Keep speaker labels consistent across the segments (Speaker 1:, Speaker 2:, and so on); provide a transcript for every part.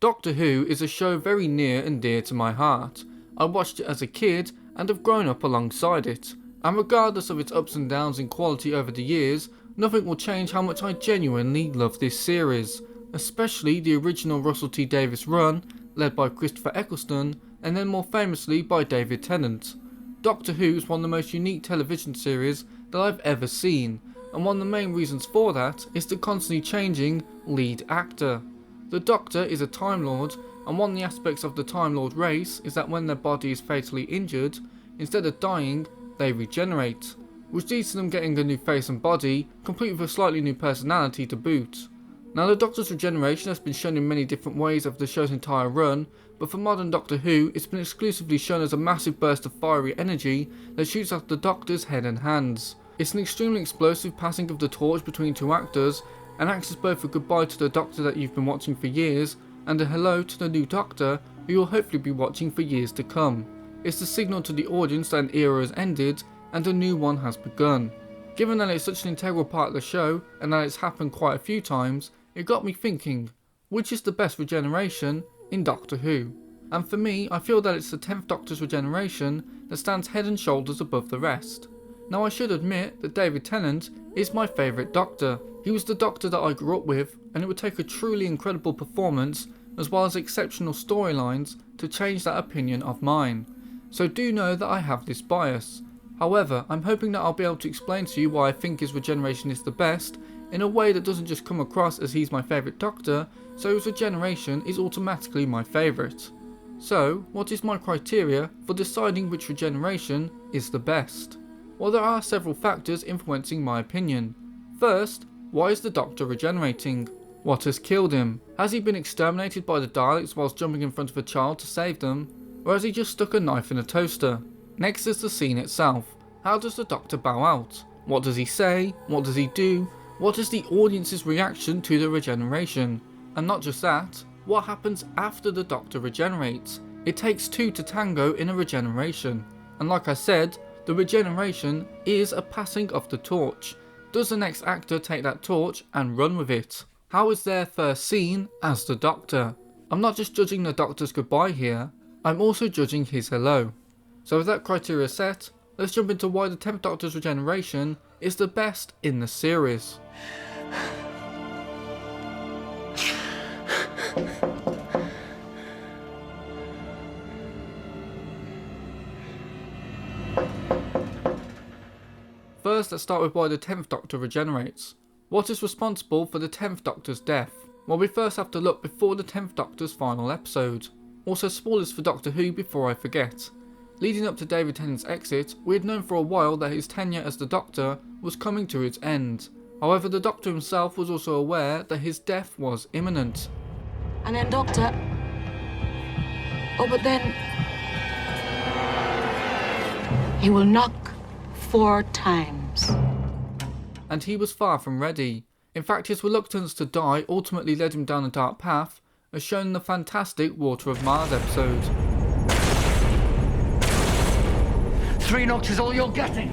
Speaker 1: Doctor Who is a show very near and dear to my heart. I watched it as a kid and have grown up alongside it, and regardless of its ups and downs in quality over the years, nothing will change how much I genuinely love this series, especially the original Russell T Davies run, led by Christopher Eccleston, and then more famously by David Tennant. Doctor Who is one of the most unique television series that I've ever seen, and one of the main reasons for that is the constantly changing lead actor. The Doctor is a Time Lord, and one of the aspects of the Time Lord race is that when their body is fatally injured, instead of dying, they regenerate, which leads to them getting a new face and body, complete with a slightly new personality to boot. Now, the Doctor's regeneration has been shown in many different ways over the show's entire run, but for modern Doctor Who, it's been exclusively shown as a massive burst of fiery energy that shoots out the Doctor's head and hands. It's an extremely explosive passing of the torch between two actors, and acts as both a goodbye to the Doctor that you've been watching for years, and a hello to the new Doctor who you'll hopefully be watching for years to come. It's the signal to the audience that an era has ended and a new one has begun. Given that it's such an integral part of the show, and that it's happened quite a few times, it got me thinking, which is the best regeneration in Doctor Who? And for me, I feel that it's the 10th Doctor's regeneration that stands head and shoulders above the rest. Now, I should admit that David Tennant is my favourite Doctor. He was the Doctor that I grew up with, and it would take a truly incredible performance as well as exceptional storylines to change that opinion of mine. So do know that I have this bias. However, I'm hoping that I'll be able to explain to you why I think his regeneration is the best in a way that doesn't just come across as he's my favourite Doctor, so his regeneration is automatically my favourite. So, what is my criteria for deciding which regeneration is the best? Well, there are several factors influencing my opinion. First, why is the Doctor regenerating? What has killed him? Has he been exterminated by the Daleks whilst jumping in front of a child to save them? Or has he just stuck a knife in a toaster? Next is the scene itself. How does the Doctor bow out? What does he say? What does he do? What is the audience's reaction to the regeneration? And not just that, what happens after the Doctor regenerates? It takes two to tango in a regeneration. And like I said, the regeneration is a passing of the torch. Does the next actor take that torch and run with it? How is their first seen as the Doctor? I'm not just judging the Doctor's goodbye here, I'm also judging his hello. So with that criteria set, let's jump into why the 10th Doctor's regeneration is the best in the series. First, let's start with why the 10th Doctor regenerates. What is responsible for the 10th Doctor's death? Well, we first have to look before the 10th Doctor's final episode. Also, spoilers for Doctor Who before I forget. Leading up to David Tennant's exit, we had known for a while that his tenure as the Doctor was coming to its end. However, the Doctor himself was also aware that his death was imminent.
Speaker 2: And then, Doctor... Oh, but then... He will knock 4 times.
Speaker 1: And he was far from ready. In fact, his reluctance to die ultimately led him down a dark path, as shown in the fantastic Water of Mars episode.
Speaker 3: 3 knocks is all you're getting!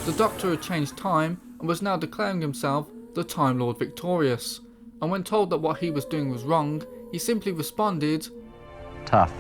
Speaker 1: The Doctor had changed time and was now declaring himself the Time Lord victorious. And when told that what he was doing was wrong, he simply responded,
Speaker 3: Tough.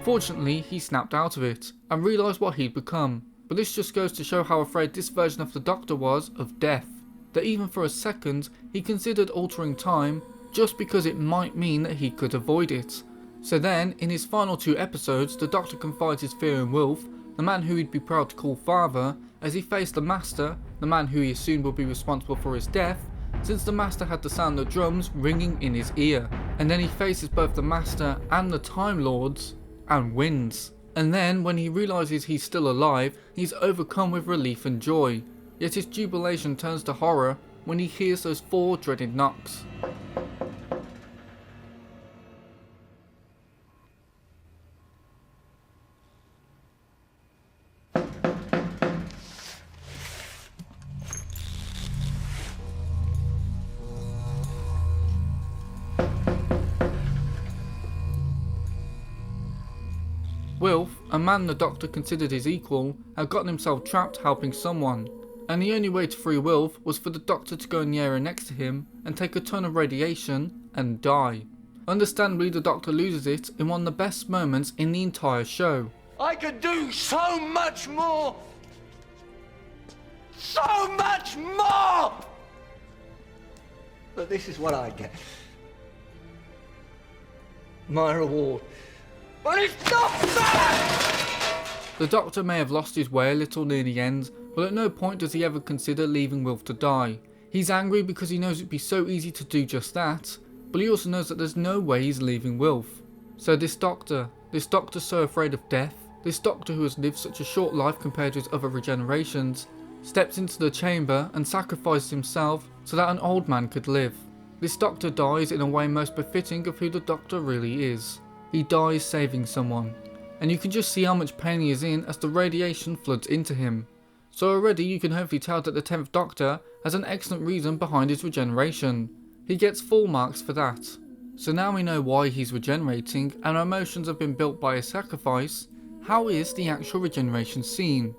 Speaker 1: Fortunately, he snapped out of it and realised what he'd become. But this just goes to show how afraid this version of the Doctor was of death, that even for a second he considered altering time just because it might mean that he could avoid it. So then, in his final 2 episodes, the Doctor confides his fear in Wilf, the man who he'd be proud to call father, as he faced the Master, the man who he assumed would be responsible for his death, since the Master had the sound of drums ringing in his ear. And then he faces both the Master and the Time Lords, and wins. And then, when he realises he's still alive, he's overcome with relief and joy. Yet his jubilation turns to horror when he hears those 4 dreaded knocks. Wilf, a man the Doctor considered his equal, had gotten himself trapped helping someone, and the only way to free Wilf was for the Doctor to go in the area next to him and take a ton of radiation and die. Understandably, the Doctor loses it in one of the best moments in the entire show.
Speaker 3: I could do so much more! So much more! But this is what I get. My reward. But it's not fair!
Speaker 1: The Doctor may have lost his way a little near the end, but at no point does he ever consider leaving Wilf to die. He's angry because he knows it'd be so easy to do just that, but he also knows that there's no way he's leaving Wilf. So this Doctor so afraid of death, this Doctor who has lived such a short life compared to his other regenerations, steps into the chamber and sacrifices himself so that an old man could live. This Doctor dies in a way most befitting of who the Doctor really is. He dies saving someone, and you can just see how much pain he is in as the radiation floods into him. So already you can hopefully tell that the 10th Doctor has an excellent reason behind his regeneration. He gets full marks for that. So now we know why he's regenerating and our emotions have been built by his sacrifice. How is the actual regeneration scene?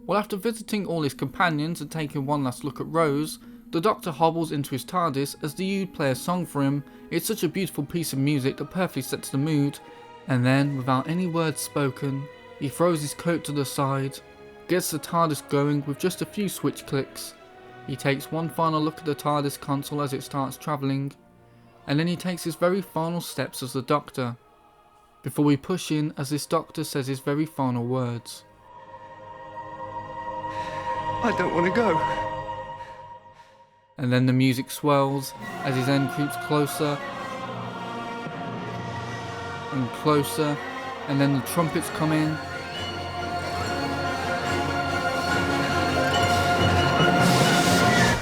Speaker 1: Well, after visiting all his companions and taking one last look at Rose, the Doctor hobbles into his TARDIS as the Ood play a song for him. It's such a beautiful piece of music that perfectly sets the mood. And then, without any words spoken, he throws his coat to the side, gets the TARDIS going with just a few switch clicks. He takes one final look at the TARDIS console as it starts travelling, and then he takes his very final steps as the Doctor, before we push in as this Doctor says his very final words.
Speaker 3: I don't want to go.
Speaker 1: And then the music swells as his end creeps closer and closer, and then the trumpets come in.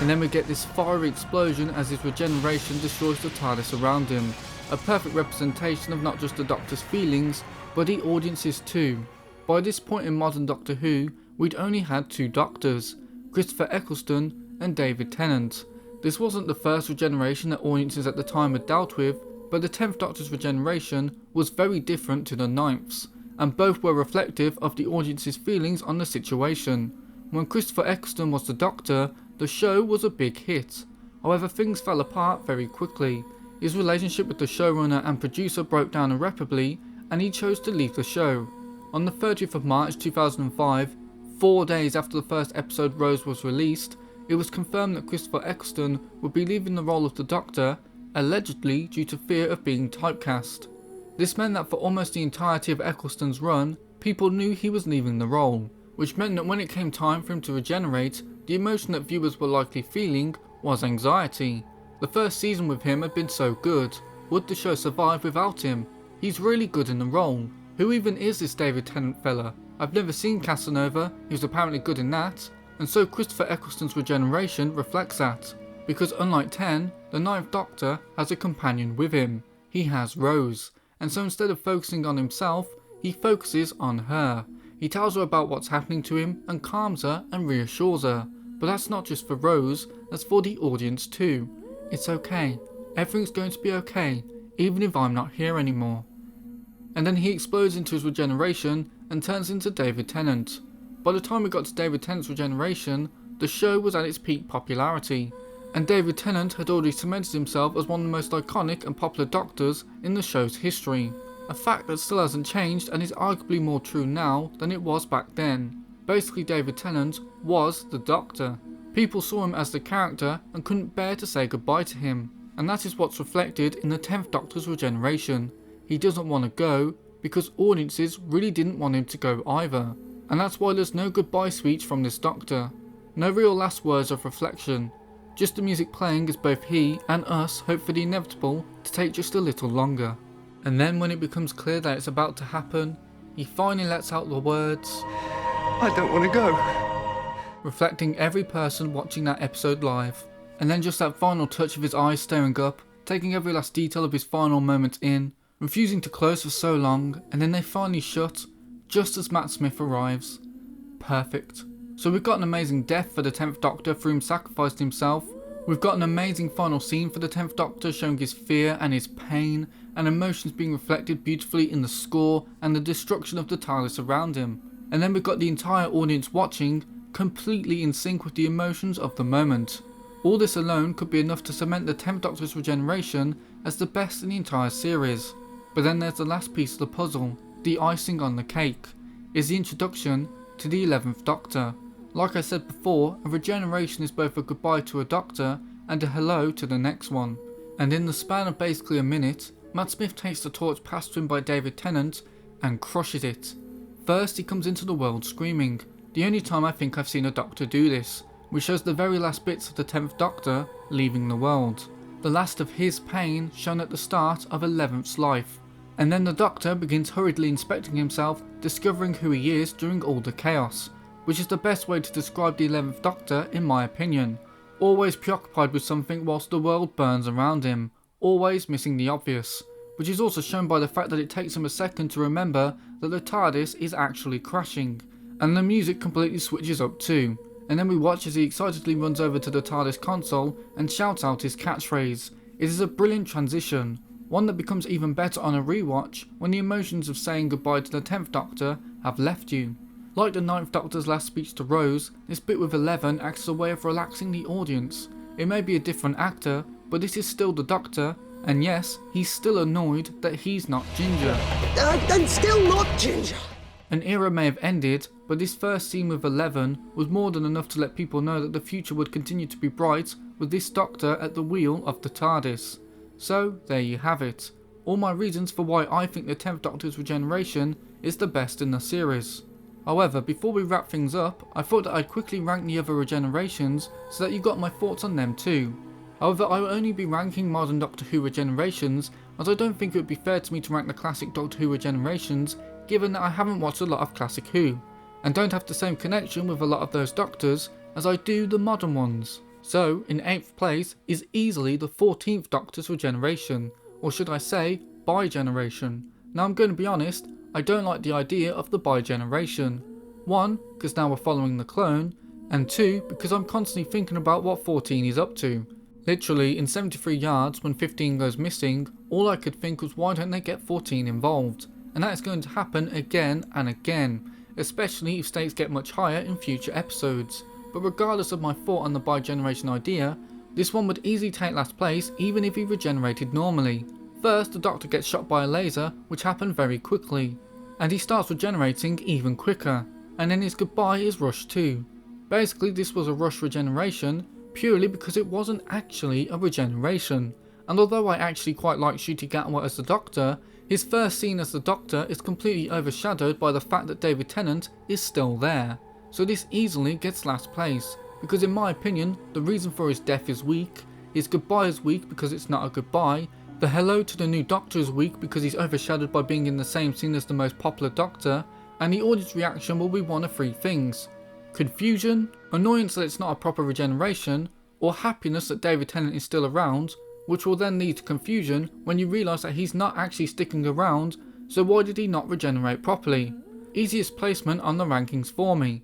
Speaker 1: And then we get this fiery explosion as his regeneration destroys the TARDIS around him. A perfect representation of not just the Doctor's feelings, but the audience's too. By this point in modern Doctor Who, we'd only had two Doctors, Christopher Eccleston and David Tennant. This wasn't the first regeneration that audiences at the time had dealt with, but the 10th Doctor's regeneration was very different to the 9th's, and both were reflective of the audience's feelings on the situation. When Christopher Eccleston was the Doctor, the show was a big hit. However, things fell apart very quickly. His relationship with the showrunner and producer broke down irreparably, and he chose to leave the show. On the 30th of March 2005, 4 days after the first episode Rose was released, it was confirmed that Christopher Eccleston would be leaving the role of the Doctor, allegedly due to fear of being typecast. This meant that for almost the entirety of Eccleston's run, people knew he was leaving the role, which meant that when it came time for him to regenerate, the emotion that viewers were likely feeling was anxiety. The first season with him had been so good. Would the show survive without him? He's really good in the role. Who even is this David Tennant fella? I've never seen Casanova, he was apparently good in that. And so Christopher Eccleston's regeneration reflects that. Because unlike 10, the 9th Doctor has a companion with him. He has Rose. And so instead of focusing on himself, he focuses on her. He tells her about what's happening to him and calms her and reassures her. But that's not just for Rose, that's for the audience too. It's okay. Everything's going to be okay, even if I'm not here anymore. And then he explodes into his regeneration and turns into David Tennant. By the time we got to David Tennant's regeneration, the show was at its peak popularity. And David Tennant had already cemented himself as one of the most iconic and popular Doctors in the show's history. A fact that still hasn't changed and is arguably more true now than it was back then. Basically, David Tennant was the Doctor. People saw him as the character and couldn't bear to say goodbye to him. And that is what's reflected in the 10th Doctor's regeneration. He doesn't want to go because audiences really didn't want him to go either. And that's why there's no goodbye speech from this Doctor. No real last words of reflection. Just the music playing as both he and us hope for the inevitable to take just a little longer. And then when it becomes clear that it's about to happen, he finally lets out the words,
Speaker 3: I don't want to go.
Speaker 1: reflecting every person watching that episode live. And then just that final touch of his eyes staring up, taking every last detail of his final moments in, refusing to close for so long, and then they finally shut, just as Matt Smith arrives. Perfect. So we've got an amazing death for the 10th Doctor through him sacrificing himself. We've got an amazing final scene for the 10th Doctor showing his fear and his pain, and emotions being reflected beautifully in the score and the destruction of the TARDIS around him. And then we've got the entire audience watching, completely in sync with the emotions of the moment. All this alone could be enough to cement the 10th Doctor's regeneration as the best in the entire series. But then there's the last piece of the puzzle, the icing on the cake, is the introduction to the 11th Doctor. Like I said before, a regeneration is both a goodbye to a Doctor and a hello to the next one. And in the span of basically a minute, Matt Smith takes the torch passed to him by David Tennant and crushes it. First he comes into the world screaming, the only time I think I've seen a Doctor do this, which shows the very last bits of the 10th Doctor leaving the world. The last of his pain shown at the start of 11th's life. And then the Doctor begins hurriedly inspecting himself, discovering who he is during all the chaos, which is the best way to describe the 11th Doctor in my opinion. Always preoccupied with something whilst the world burns around him, always missing the obvious, which is also shown by the fact that it takes him a second to remember that the TARDIS is actually crashing, and the music completely switches up too, and then we watch as he excitedly runs over to the TARDIS console and shouts out his catchphrase. It is a brilliant transition, one that becomes even better on a rewatch when the emotions of saying goodbye to the 10th Doctor have left you. Like the 9th Doctor's last speech to Rose, this bit with 11 acts as a way of relaxing the audience. It may be a different actor, but this is still the Doctor, and yes, he's still annoyed that he's not Ginger.
Speaker 3: I'm still not Ginger.
Speaker 1: An era may have ended, but this first scene with 11 was more than enough to let people know that the future would continue to be bright with this Doctor at the wheel of the TARDIS. So there you have it. All my reasons for why I think the 10th Doctor's regeneration is the best in the series. However, before we wrap things up, I thought that I'd quickly rank the other regenerations so that you got my thoughts on them too. However, I will only be ranking modern Doctor Who regenerations, as I don't think it would be fair to me to rank the classic Doctor Who regenerations, given that I haven't watched a lot of classic Who, and don't have the same connection with a lot of those Doctors as I do the modern ones. So, in 8th place is easily the 14th Doctor's regeneration, or should I say, bi-generation. Now I'm going to be honest, I don't like the idea of the bi-generation. 1, because now we're following the clone, and 2, because I'm constantly thinking about what 14 is up to. Literally, in 73 yards, when 15 goes missing, all I could think was why don't they get 14 involved? And that is going to happen again and again, especially if stakes get much higher in future episodes. But regardless of my thought on the bi-generation idea, this one would easily take last place even if he regenerated normally. First, the Doctor gets shot by a laser, which happened very quickly, and he starts regenerating even quicker, and then his goodbye is rushed too. Basically, this was a rush regeneration, purely because it wasn't actually a regeneration, and although I actually quite like Ncuti Gatwa as the Doctor, his first scene as the Doctor is completely overshadowed by the fact that David Tennant is still there, so this easily gets last place, because in my opinion, the reason for his death is weak, his goodbye is weak because it's not a goodbye, the hello to the new Doctor is weak because he's overshadowed by being in the same scene as the most popular Doctor, and the audience reaction will be one of three things: confusion, annoyance that it's not a proper regeneration, or happiness that David Tennant is still around, which will then lead to confusion when you realise that he's not actually sticking around, so why did he not regenerate properly? Easiest placement on the rankings for me.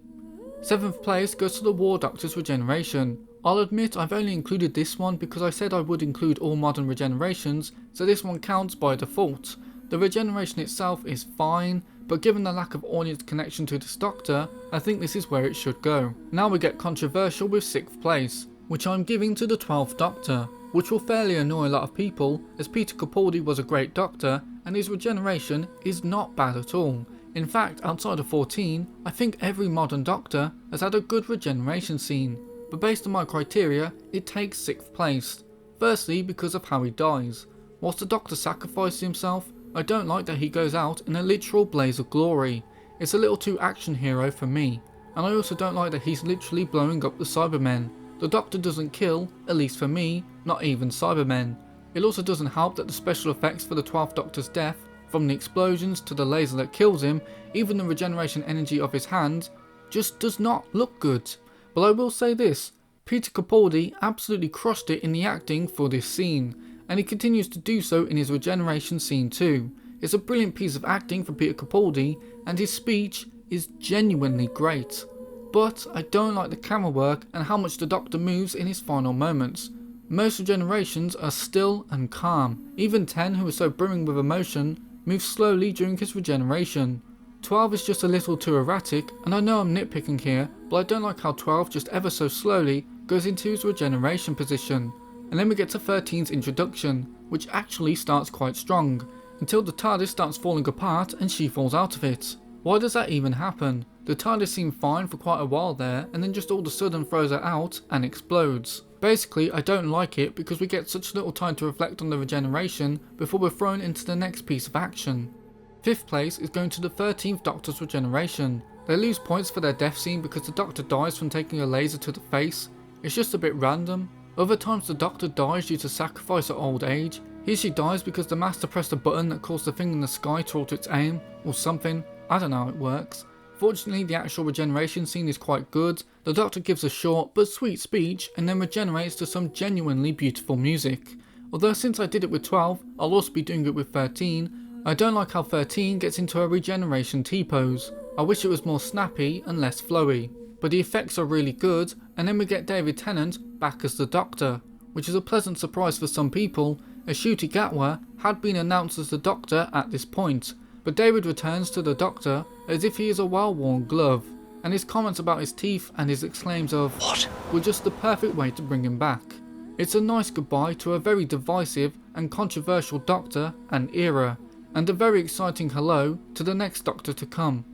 Speaker 1: 7th place goes to the War Doctor's regeneration. I'll admit I've only included this one because I said I would include all modern regenerations, so this one counts by default. The regeneration itself is fine, but given the lack of audience connection to this Doctor, I think this is where it should go. Now we get controversial with 6th place, which I'm giving to the 12th Doctor, which will fairly annoy a lot of people, as Peter Capaldi was a great Doctor, and his regeneration is not bad at all. In fact, outside of 14, I think every modern Doctor has had a good regeneration scene, but based on my criteria, it takes 6th place. Firstly, because of how he dies. Whilst the Doctor sacrifices himself, I don't like that he goes out in a literal blaze of glory. It's a little too action hero for me, and I also don't like that he's literally blowing up the Cybermen. The Doctor doesn't kill, at least for me, not even Cybermen. It also doesn't help that the special effects for the 12th Doctor's death, from the explosions to the laser that kills him, even the regeneration energy of his hand, just does not look good. But I will say this, Peter Capaldi absolutely crushed it in the acting for this scene, and he continues to do so in his regeneration scene too. It's a brilliant piece of acting for Peter Capaldi, and his speech is genuinely great. But I don't like the camera work and how much the Doctor moves in his final moments. Most regenerations are still and calm. Even 10, who is so brimming with emotion, moves slowly during his regeneration. 12 is just a little too erratic, and I know I'm nitpicking here, but I don't like how 12 just ever so slowly goes into his regeneration position, and then we get to 13's introduction, which actually starts quite strong, until the TARDIS starts falling apart and she falls out of it. Why does that even happen? The TARDIS seemed fine for quite a while there, and then just all of a sudden throws her out and explodes. Basically, I don't like it because we get such little time to reflect on the regeneration before we're thrown into the next piece of action. 5th place is going to the 13th Doctor's regeneration. They lose points for their death scene because the Doctor dies from taking a laser to the face. It's just a bit random. Other times the Doctor dies due to sacrifice or old age. Here she dies because the Master pressed a button that caused the thing in the sky to alter its aim, or something. I don't know how it works. Fortunately, the actual regeneration scene is quite good. The Doctor gives a short but sweet speech and then regenerates to some genuinely beautiful music. Although since I did it with 12, I'll also be doing it with 13. I don't like how 13 gets into a regeneration T-pose. I wish it was more snappy and less flowy. But the effects are really good, and then we get David Tennant back as the Doctor, which is a pleasant surprise for some people, as Ncuti Gatwa had been announced as the Doctor at this point. But David returns to the Doctor as if he is a well-worn glove, and his comments about his teeth and his exclaims of "What?" were just the perfect way to bring him back. It's a nice goodbye to a very divisive and controversial Doctor and era, and a very exciting hello to the next Doctor to come.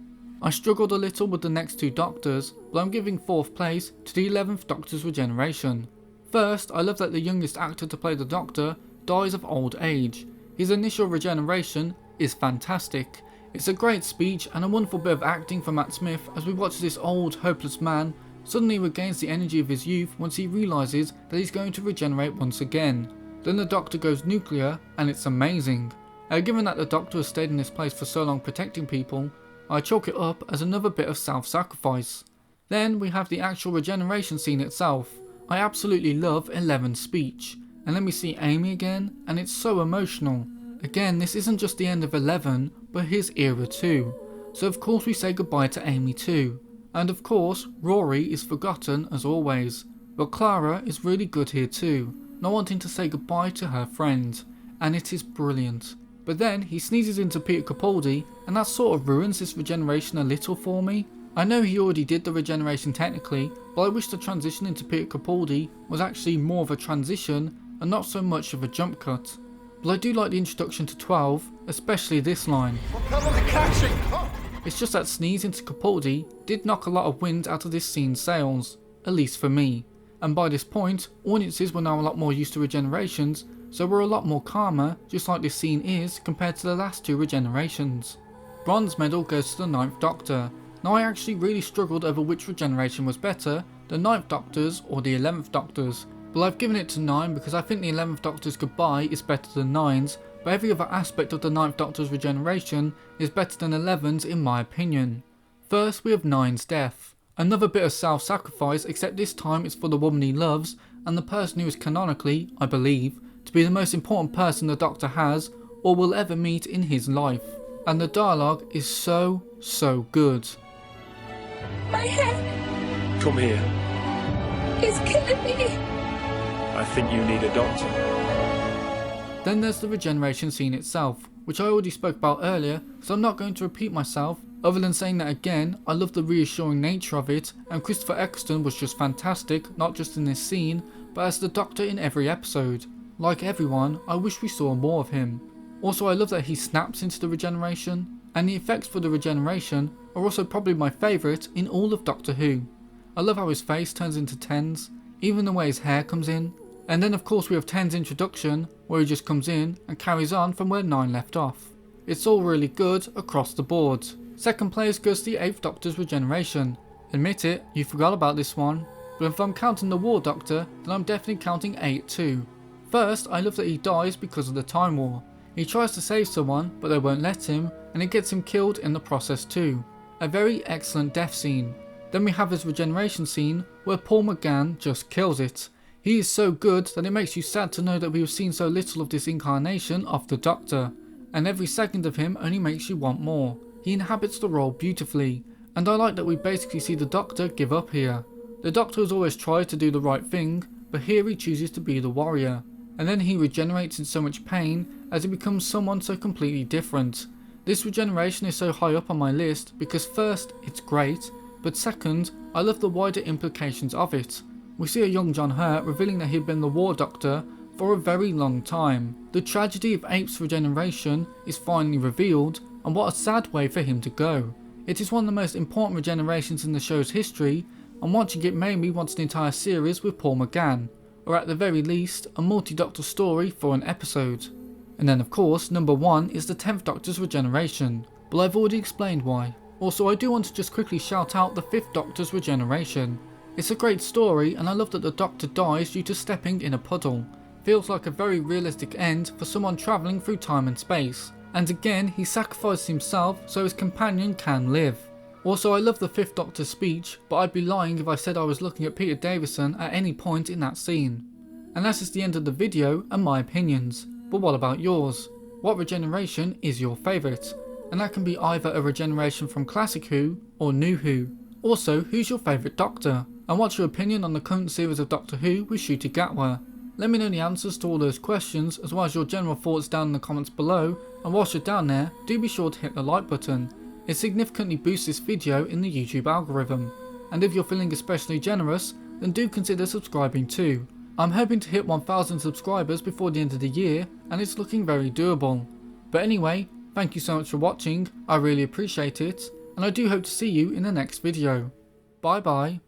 Speaker 1: I struggled a little with the next 2 Doctors, but I'm giving 4th place to the 11th Doctor's regeneration. First, I love that the youngest actor to play the Doctor dies of old age. His initial regeneration is fantastic. It's a great speech and a wonderful bit of acting from Matt Smith as we watch this old, hopeless man suddenly regains the energy of his youth once he realises that he's going to regenerate once again. Then the Doctor goes nuclear and it's amazing. Given that the Doctor has stayed in this place for so long protecting people, I chalk it up as another bit of self-sacrifice. Then we have the actual regeneration scene itself. I absolutely love 11's speech. And then we see Amy again, and it's so emotional. Again, this isn't just the end of 11, but his era too. So of course we say goodbye to Amy too. And of course, Rory is forgotten as always. But Clara is really good here too, not wanting to say goodbye to her friend. And it is brilliant. But then he sneezes into Peter Capaldi, and that sort of ruins this regeneration a little for me. I know he already did the regeneration technically, but I wish the transition into Peter Capaldi was actually more of a transition and not so much of a jump cut. But I do like the introduction to 12, especially this line. It's just that sneeze into Capaldi did knock a lot of wind out of this scene's sails, at least for me. And by this point, audiences were now a lot more used to regenerations, so we're a lot more calmer, just like this scene is compared to the last 2 regenerations. Bronze medal goes to the 9th Doctor. Now I actually really struggled over which regeneration was better, the 9th Doctor's or the 11th Doctor's. But I've given it to 9 because I think the 11th Doctor's goodbye is better than 9's, but every other aspect of the 9th Doctor's regeneration is better than 11's in my opinion. First we have 9's death. Another bit of self-sacrifice, except this time it's for the woman he loves and the person who is canonically, I believe, to be the most important person the Doctor has or will ever meet in his life. And the dialogue is so good.
Speaker 4: My head
Speaker 5: Come here.
Speaker 4: is killing me.
Speaker 5: I think you need a doctor.
Speaker 1: Then there's the regeneration scene itself, which I already spoke about earlier, so I'm not going to repeat myself, other than saying that again, I love the reassuring nature of it, and Christopher Eccleston was just fantastic, not just in this scene, but as the Doctor in every episode. Like everyone, I wish we saw more of him. Also, I love that he snaps into the regeneration, and the effects for the regeneration are also probably my favourite in all of Doctor Who. I love how his face turns into 10's, even the way his hair comes in. And then of course we have 10's introduction, where he just comes in and carries on from where 9 left off. It's all really good across the board. Second place goes to the 8th Doctor's regeneration. Admit it, you forgot about this one. But if I'm counting the War Doctor, then I'm definitely counting 8 too. First, I love that he dies because of the Time War. He tries to save someone, but they won't let him, and it gets him killed in the process too. A very excellent death scene. Then we have his regeneration scene, where Paul McGann just kills it. He is so good that it makes you sad to know that we have seen so little of this incarnation of the Doctor, and every second of him only makes you want more. He inhabits the role beautifully, and I like that we basically see the Doctor give up here. The Doctor has always tried to do the right thing, but here he chooses to be the warrior. And then he regenerates in so much pain as he becomes someone so completely different. This regeneration is so high up on my list because first, it's great, but second, I love the wider implications of it. We see a young John Hurt revealing that he'd been the War Doctor for a very long time. The tragedy of Ape's regeneration is finally revealed, and what a sad way for him to go. It is one of the most important regenerations in the show's history, and watching it made me want an entire series with Paul McGann, or at the very least, a multi-Doctor story for an episode. And then of course, number 1 is the 10th Doctor's regeneration, but I've already explained why. Also, I do want to just quickly shout out the 5th Doctor's regeneration. It's a great story, and I love that the Doctor dies due to stepping in a puddle. Feels like a very realistic end for someone travelling through time and space. And again, he sacrificed himself so his companion can live. Also, I love the 5th Doctor's speech, but I'd be lying if I said I was looking at Peter Davison at any point in that scene. And that is the end of the video and my opinions. But what about yours? What regeneration is your favourite? And that can be either a regeneration from Classic Who or New Who. Also, who's your favourite Doctor? And what's your opinion on the current series of Doctor Who with Ncuti Gatwa? Let me know the answers to all those questions, as well as your general thoughts down in the comments below, and whilst you're down there, do be sure to hit the like button. It significantly boosts this video in the YouTube algorithm. And if you're feeling especially generous, then do consider subscribing too. I'm hoping to hit 1000 subscribers before the end of the year, and it's looking very doable. But anyway, thank you so much for watching, I really appreciate it, and I do hope to see you in the next video. Bye bye.